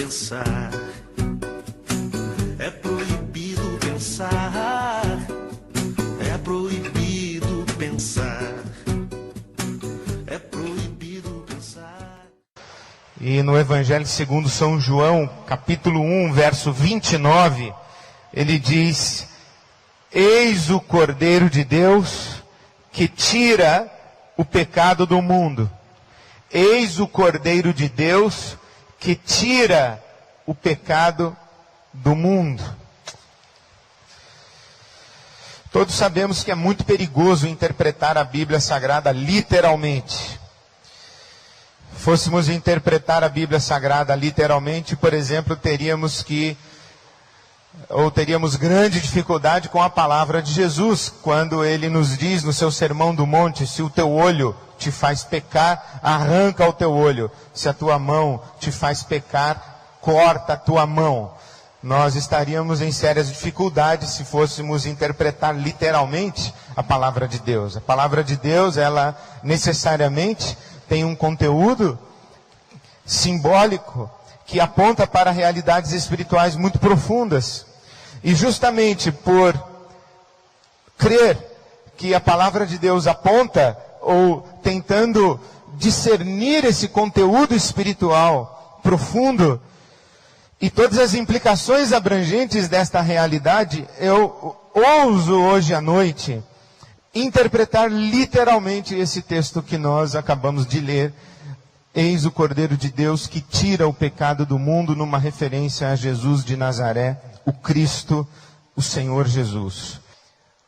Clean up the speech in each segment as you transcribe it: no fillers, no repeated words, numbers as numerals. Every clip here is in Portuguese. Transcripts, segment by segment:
pensar. É proibido pensar. É proibido pensar. É proibido pensar. E no Evangelho segundo São João, capítulo 1, verso 29, ele diz: Eis o Cordeiro de Deus que tira o pecado do mundo. Eis o Cordeiro de Deus que tira o pecado do mundo. Todos sabemos que é muito perigoso interpretar a Bíblia Sagrada literalmente. Fôssemos interpretar a Bíblia Sagrada literalmente, por exemplo, teríamos grande dificuldade com a palavra de Jesus, quando ele nos diz no seu Sermão do Monte: se o teu olho te faz pecar, arranca o teu olho. Se a tua mão te faz pecar, corta a tua mão. Nós estaríamos em sérias dificuldades se fôssemos interpretar literalmente a palavra de Deus. A palavra de Deus, ela necessariamente tem um conteúdo simbólico que aponta para realidades espirituais muito profundas. E justamente por crer que a palavra de Deus aponta, ou tentando discernir esse conteúdo espiritual profundo e todas as implicações abrangentes desta realidade, eu ouso hoje à noite interpretar literalmente esse texto que nós acabamos de ler. Eis o Cordeiro de Deus que tira o pecado do mundo, numa referência a Jesus de Nazaré, o Cristo, o Senhor Jesus.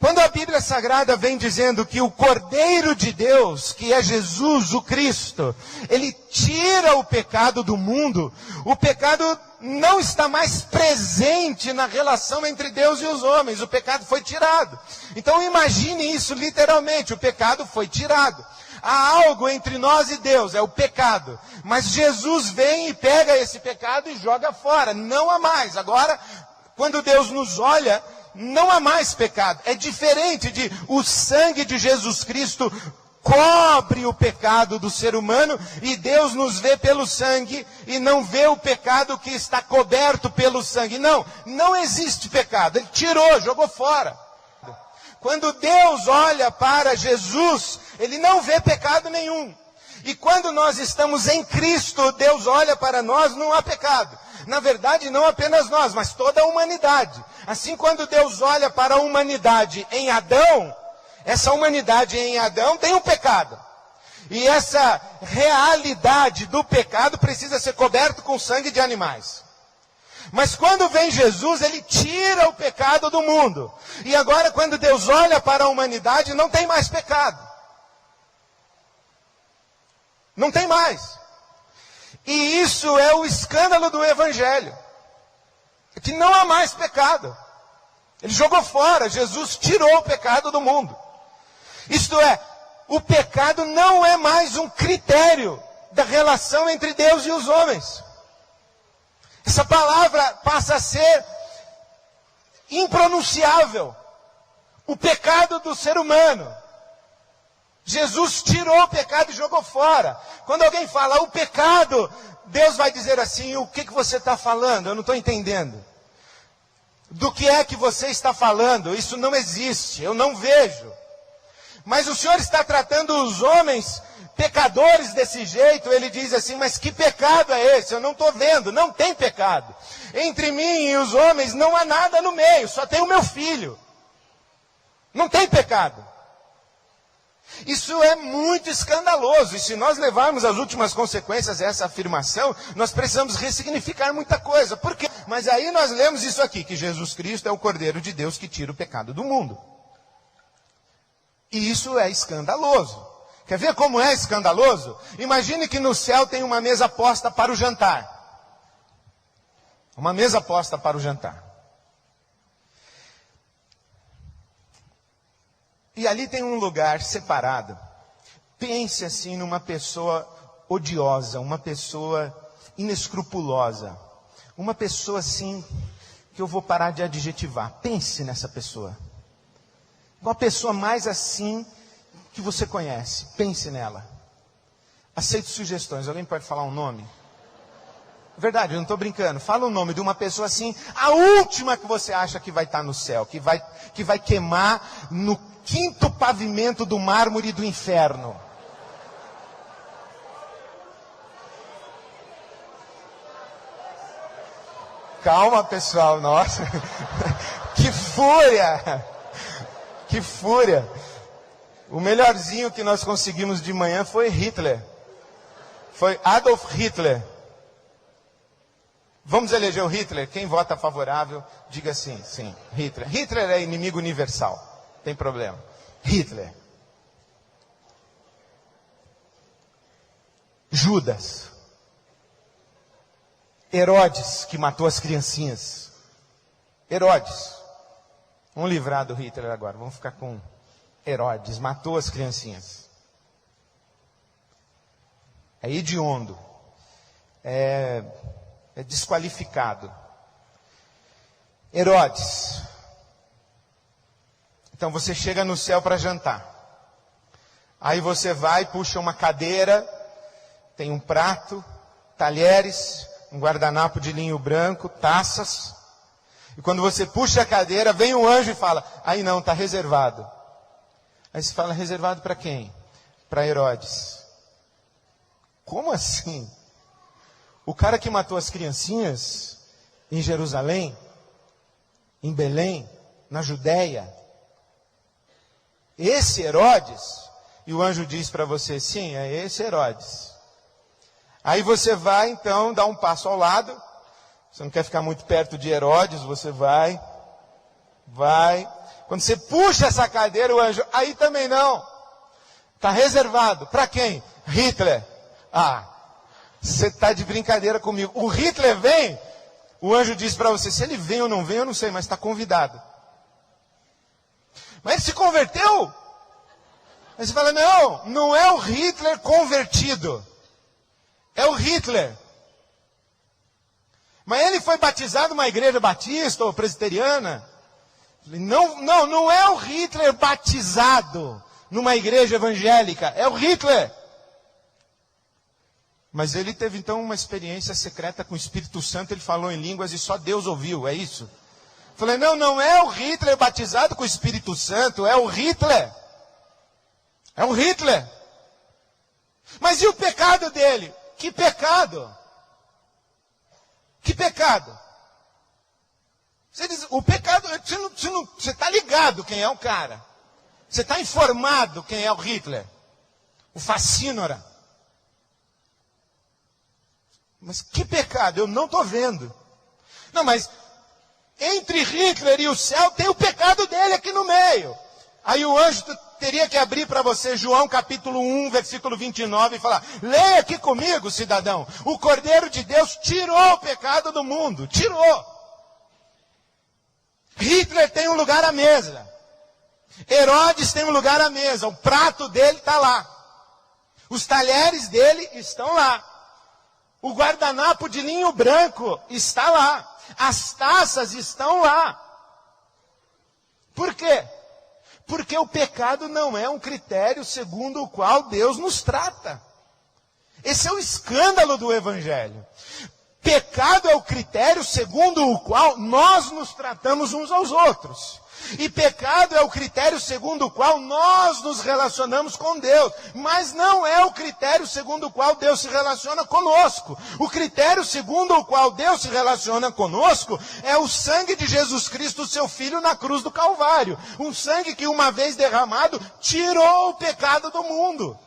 Quando a Bíblia Sagrada vem dizendo que o Cordeiro de Deus, que é Jesus, o Cristo, ele tira o pecado do mundo, o pecado não está mais presente na relação entre Deus e os homens, o pecado foi tirado. Então imagine isso literalmente, o pecado foi tirado. Há algo entre nós e Deus, é o pecado. Mas Jesus vem e pega esse pecado e joga fora. Não há mais. Agora, quando Deus nos olha, não há mais pecado. É diferente de o sangue de Jesus Cristo cobre o pecado do ser humano e Deus nos vê pelo sangue e não vê o pecado que está coberto pelo sangue. Não, não existe pecado. Ele tirou, jogou fora. Quando Deus olha para Jesus, Ele não vê pecado nenhum. E quando nós estamos em Cristo, Deus olha para nós, não há pecado. Na verdade, não apenas nós, mas toda a humanidade. Assim, quando Deus olha para a humanidade em Adão, essa humanidade em Adão tem um pecado. E essa realidade do pecado precisa ser coberta com sangue de animais. Mas quando vem Jesus, Ele tira o pecado do mundo. E agora, quando Deus olha para a humanidade, não tem mais pecado. Não tem mais. E isso é o escândalo do Evangelho. Que não há mais pecado. Ele jogou fora, Jesus tirou o pecado do mundo. Isto é, o pecado não é mais um critério da relação entre Deus e os homens. Essa palavra passa a ser impronunciável. O pecado do ser humano. Jesus tirou o pecado e jogou fora. Quando alguém fala o pecado, Deus vai dizer assim: o que você está falando? Eu não estou entendendo. Do que é que você está falando? Isso não existe, eu não vejo. Mas o Senhor está tratando os homens pecadores desse jeito. Ele diz assim: mas que pecado é esse? Eu não estou vendo, não tem pecado. Entre mim e os homens não há nada no meio, só tem o meu filho. Não tem pecado. Isso é muito escandaloso, e se nós levarmos as últimas consequências dessa afirmação, nós precisamos ressignificar muita coisa. Por quê? Mas aí nós lemos isso aqui, que Jesus Cristo é o Cordeiro de Deus que tira o pecado do mundo. E isso é escandaloso. Quer ver como é escandaloso? Imagine que no céu tem uma mesa posta para o jantar. Uma mesa posta para o jantar. E ali tem um lugar separado. Pense assim numa pessoa odiosa, uma pessoa inescrupulosa. Uma pessoa assim, que eu vou parar de adjetivar. Pense nessa pessoa. Qual a pessoa mais assim que você conhece? Pense nela. Aceite sugestões. Alguém pode falar um nome? Verdade, eu não estou brincando. Fala o nome de uma pessoa assim, a última que você acha que vai estar no céu, que vai queimar no 5º pavimento do mármore do inferno. Calma, pessoal, nossa. Que fúria! Que fúria! O melhorzinho que nós conseguimos de manhã foi Hitler. Foi Adolf Hitler. Vamos eleger o Hitler? Quem vota favorável, diga sim, sim. Hitler. Hitler é inimigo universal. Tem problema. Hitler. Judas. Herodes, que matou as criancinhas. Herodes. Vamos livrar do Hitler agora. Vamos ficar com Herodes. Matou as criancinhas. É hediondo. É desqualificado. Herodes. Então você chega no céu para jantar. Aí você vai, puxa uma cadeira, tem um prato, talheres, um guardanapo de linho branco, taças. E quando você puxa a cadeira, vem um anjo e fala, aí não, está reservado. Aí você fala, reservado para quem? Para Herodes. Como assim? O cara que matou as criancinhas em Jerusalém, em Belém, na Judéia, esse Herodes, e o anjo diz para você, sim, é esse Herodes. Aí você vai, então, dar um passo ao lado, você não quer ficar muito perto de Herodes, você vai. Quando você puxa essa cadeira, o anjo, aí também não, está reservado, para quem? Hitler. Ah, você está de brincadeira comigo. O Hitler vem, o anjo diz para você, se ele vem ou não vem, eu não sei, mas está convidado. Mas ele se converteu? Aí você fala, não é o Hitler convertido. É o Hitler. Mas ele foi batizado numa igreja batista ou presbiteriana? Não é o Hitler batizado numa igreja evangélica. É o Hitler. Mas ele teve então uma experiência secreta com o Espírito Santo, ele falou em línguas e só Deus ouviu, é isso? Falei, não é o Hitler batizado com o Espírito Santo, é o Hitler. É o Hitler. Mas e o pecado dele? Que pecado? Que pecado? Você diz, o pecado, você está ligado quem é o cara. Você está informado quem é o Hitler. O Facínora. Mas que pecado? Eu não estou vendo. Não, mas entre Hitler e o céu tem o pecado dele aqui no meio. Aí o anjo teria que abrir para você João capítulo 1, versículo 29 e falar, leia aqui comigo, cidadão. O Cordeiro de Deus tirou o pecado do mundo. Tirou. Hitler tem um lugar à mesa. Herodes tem um lugar à mesa. O prato dele está lá. Os talheres dele estão lá. O guardanapo de linho branco está lá. As taças estão lá. Por quê? Porque o pecado não é um critério segundo o qual Deus nos trata. Esse é o escândalo do Evangelho. Pecado é o critério segundo o qual nós nos tratamos uns aos outros. E pecado é o critério segundo o qual nós nos relacionamos com Deus. Mas não é o critério segundo o qual Deus se relaciona conosco. O critério segundo o qual Deus se relaciona conosco é o sangue de Jesus Cristo, seu Filho, na cruz do Calvário. Um sangue que uma vez derramado, tirou o pecado do mundo.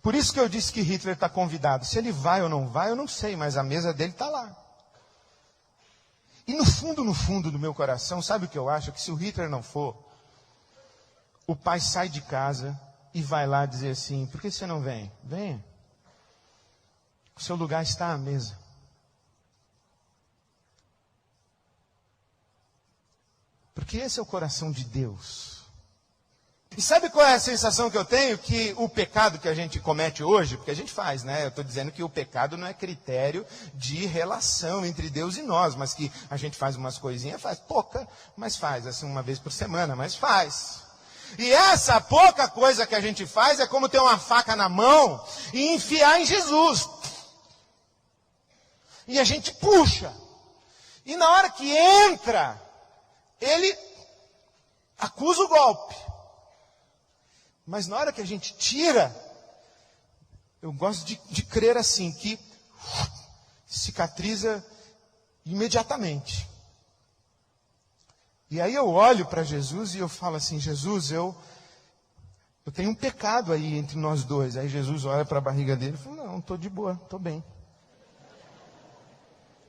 Por isso que eu disse que Hitler está convidado. Se ele vai ou não vai, eu não sei, mas a mesa dele está lá. E no fundo do meu coração, sabe o que eu acho? Que se o Hitler não for, o pai sai de casa e vai lá dizer assim, por que você não vem? Venha. O seu lugar está à mesa. Porque esse é o coração de Deus. E sabe qual é a sensação que eu tenho? Que o pecado que a gente comete hoje, porque a gente faz, né? Eu estou dizendo que o pecado não é critério de relação entre Deus e nós, mas que a gente faz umas coisinhas, faz pouca, mas faz, assim, uma vez por semana, mas faz. E essa pouca coisa que a gente faz é como ter uma faca na mão e enfiar em Jesus. E a gente puxa. E na hora que entra, ele acusa o golpe. Mas na hora que a gente tira, eu gosto de crer assim, que cicatriza imediatamente. E aí eu olho para Jesus e eu falo assim, Jesus, eu tenho um pecado aí entre nós dois. Aí Jesus olha para a barriga dele e fala, não, estou de boa, estou bem.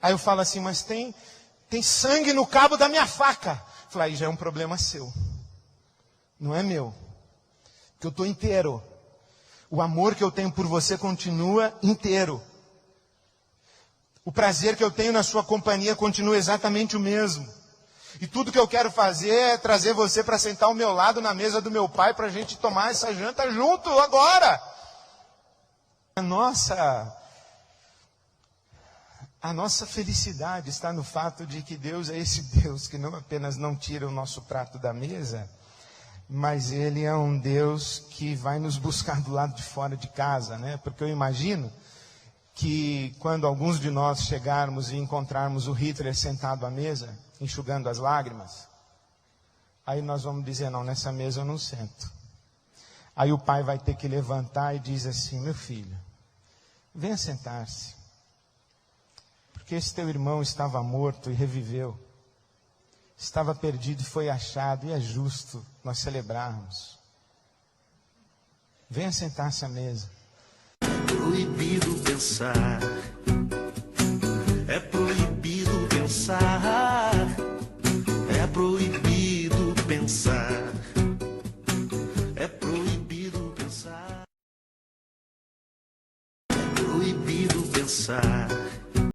Aí eu falo assim, mas tem sangue no cabo da minha faca. Eu falo, aí já é um problema seu. Não é meu. Porque eu estou inteiro. O amor que eu tenho por você continua inteiro. O prazer que eu tenho na sua companhia continua exatamente o mesmo. E tudo que eu quero fazer é trazer você para sentar ao meu lado na mesa do meu pai para a gente tomar essa janta junto agora. A nossa felicidade está no fato de que Deus é esse Deus que não apenas não tira o nosso prato da mesa, mas Ele é um Deus que vai nos buscar do lado de fora de casa, né? Porque eu imagino que quando alguns de nós chegarmos e encontrarmos o Hitler sentado à mesa, enxugando as lágrimas, aí nós vamos dizer, não, nessa mesa eu não sento. Aí o pai vai ter que levantar e diz assim, meu filho, venha sentar-se. Porque esse teu irmão estava morto e reviveu. Estava perdido e foi achado, e é justo nós celebrarmos. Venha sentar-se à mesa. Proibido pensar.